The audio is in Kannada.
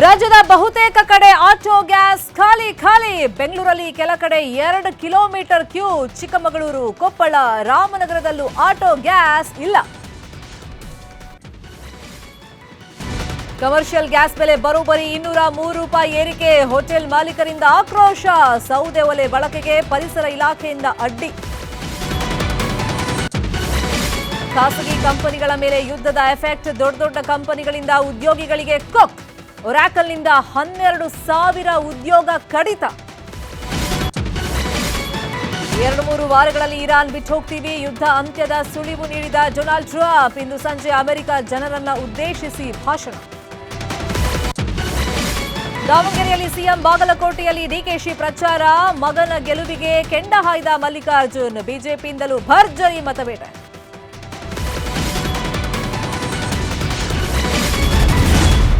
ರಾಜ್ಯದ ಬಹುತೇಕ ಕಡೆ ಆಟೋ ಗ್ಯಾಸ್ ಖಾಲಿ ಖಾಲಿ. ಬೆಂಗಳೂರಲ್ಲಿ ಕೆಲ ಕಡೆ 2 ಕಿಲೋಮೀಟರ್ ಕ್ಯೂ. ಚಿಕ್ಕಮಗಳೂರು, ಕೊಪ್ಪಳ, ರಾಮನಗರದಲ್ಲೂ ಆಟೋ ಗ್ಯಾಸ್ ಇಲ್ಲ. ಕಮರ್ಷಿಯಲ್ ಗ್ಯಾಸ್ ಬೆಲೆ ಬರೋಬ್ಬರಿ 203 ರೂಪಾಯಿ ಏರಿಕೆ. ಹೋಟೆಲ್ ಮಾಲೀಕರಿಂದ ಆಕ್ರೋಶ. ಸೌದೆ ಒಲೆ ಬಳಕೆಗೆ ಪರಿಸರ ಇಲಾಖೆಯಿಂದ ಅಡ್ಡಿ. ಖಾಸಗಿ ಕಂಪನಿಗಳ ಮೇಲೆ ಯುದ್ಧದ ಎಫೆಕ್ಟ್. ದೊಡ್ಡ ಕಂಪನಿಗಳಿಂದ ಉದ್ಯೋಗಿಗಳಿಗೆ ಕೊಕ್. ಒರಾಕಲ್ನಿಂದ 12,000 ಉದ್ಯೋಗ ಕಡಿತ. 2-3 ವಾರಗಳಲ್ಲಿ ಇರಾನ್ ಬಿಟ್ಟು ಹೋಗ್ತೀವಿ. ಯುದ್ಧ ಅಂತ್ಯದ ಸುಳಿವು ನೀಡಿದ ಡೊನಾಲ್ಡ್ ಟ್ರಂಪ್. ಇಂದು ಸಂಜೆ ಅಮೆರಿಕ ಜನರನ್ನ ಉದ್ದೇಶಿಸಿ ಭಾಷಣ. ದಾವಣಗೆರೆಯಲ್ಲಿ ಸಿಎಂ, ಬಾಗಲಕೋಟೆಯಲ್ಲಿ ಡಿಕೆಶಿ ಪ್ರಚಾರ. ಮಗನ ಗೆಲುವಿಗೆ ಕೆಂಡ ಹಾಯ್ದ ಮಲ್ಲಿಕಾರ್ಜುನ್. ಬಿಜೆಪಿಯಿಂದಲೂ ಭರ್ಜರಿ ಮತಬೇಟೆ.